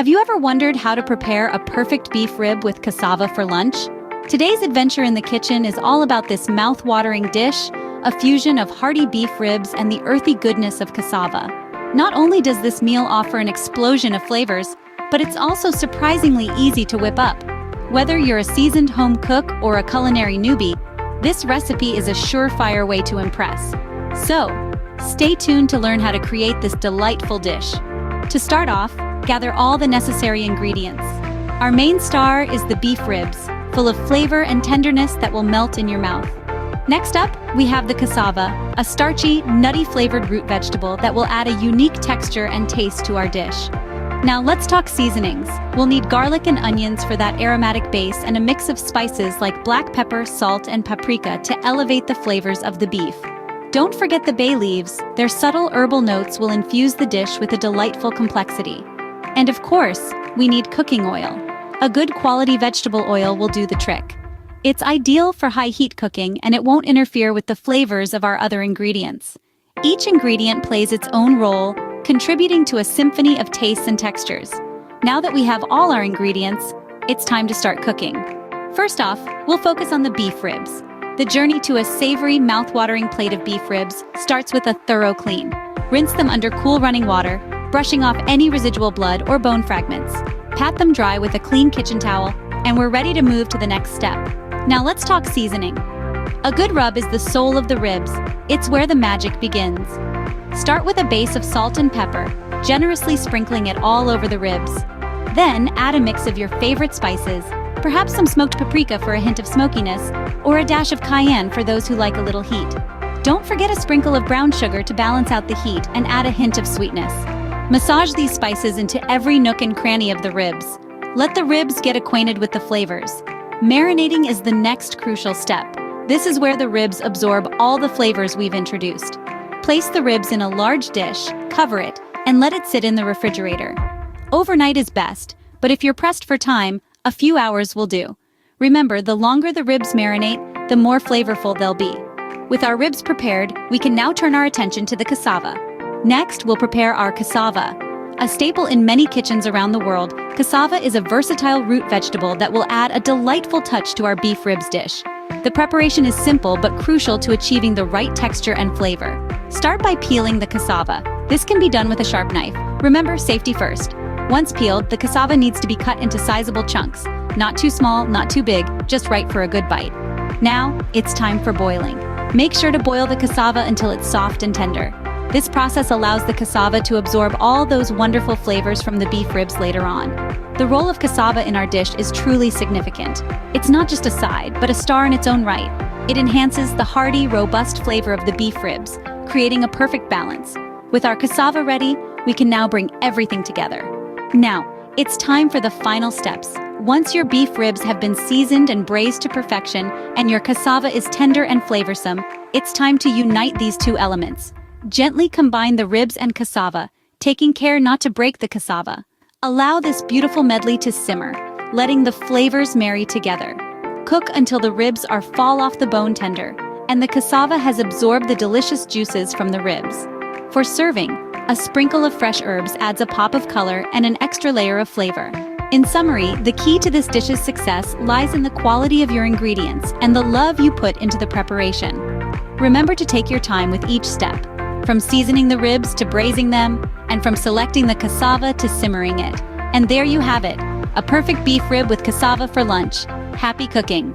Have you ever wondered how to prepare a perfect beef rib with cassava for lunch? Today's adventure in the kitchen is all about this mouth-watering dish, a fusion of hearty beef ribs and the earthy goodness of cassava. Not only does this meal offer an explosion of flavors, but it's also surprisingly easy to whip up. Whether you're a seasoned home cook or a culinary newbie, this recipe is a surefire way to impress. So, stay tuned to learn how to create this delightful dish. To start off, gather all the necessary ingredients. Our main star is the beef ribs, full of flavor and tenderness that will melt in your mouth. Next up, we have the cassava, a starchy, nutty-flavored root vegetable that will add a unique texture and taste to our dish. Now let's talk seasonings. We'll need garlic and onions for that aromatic base and a mix of spices like black pepper, salt, and paprika to elevate the flavors of the beef. Don't forget the bay leaves. Their subtle herbal notes will infuse the dish with a delightful complexity. And of course, we need cooking oil. A good quality vegetable oil will do the trick. It's ideal for high-heat cooking and it won't interfere with the flavors of our other ingredients. Each ingredient plays its own role, contributing to a symphony of tastes and textures. Now that we have all our ingredients, it's time to start cooking. First off, we'll focus on the beef ribs. The journey to a savory, mouth-watering plate of beef ribs starts with a thorough clean. Rinse them under cool running water, brushing off any residual blood or bone fragments. Pat them dry with a clean kitchen towel, and we're ready to move to the next step. Now let's talk seasoning. A good rub is the soul of the ribs. It's where the magic begins. Start with a base of salt and pepper, generously sprinkling it all over the ribs. Then add a mix of your favorite spices, perhaps some smoked paprika for a hint of smokiness, or a dash of cayenne for those who like a little heat. Don't forget a sprinkle of brown sugar to balance out the heat and add a hint of sweetness. Massage these spices into every nook and cranny of the ribs. Let the ribs get acquainted with the flavors. Marinating is the next crucial step. This is where the ribs absorb all the flavors we've introduced. Place the ribs in a large dish, cover it, and let it sit in the refrigerator. Overnight is best, but if you're pressed for time, a few hours will do. Remember, the longer the ribs marinate, the more flavorful they'll be. With our ribs prepared, we can now turn our attention to the cassava. Next, we'll prepare our cassava. A staple in many kitchens around the world, cassava is a versatile root vegetable that will add a delightful touch to our beef ribs dish. The preparation is simple but crucial to achieving the right texture and flavor. Start by peeling the cassava. This can be done with a sharp knife. Remember, safety first. Once peeled, the cassava needs to be cut into sizable chunks. Not too small, not too big, just right for a good bite. Now, it's time for boiling. Make sure to boil the cassava until it's soft and tender. This process allows the cassava to absorb all those wonderful flavors from the beef ribs later on. The role of cassava in our dish is truly significant. It's not just a side, but a star in its own right. It enhances the hearty, robust flavor of the beef ribs, creating a perfect balance. With our cassava ready, we can now bring everything together. Now, it's time for the final steps. Once your beef ribs have been seasoned and braised to perfection, and your cassava is tender and flavorsome, it's time to unite these two elements. Gently combine the ribs and cassava, taking care not to break the cassava. Allow this beautiful medley to simmer, letting the flavors marry together. Cook until the ribs are fall off the bone tender, and the cassava has absorbed the delicious juices from the ribs. For serving, a sprinkle of fresh herbs adds a pop of color and an extra layer of flavor. In summary, the key to this dish's success lies in the quality of your ingredients and the love you put into the preparation. Remember to take your time with each step, from seasoning the ribs to braising them, and from selecting the cassava to simmering it. And there you have it, a perfect beef rib with cassava for lunch. Happy cooking!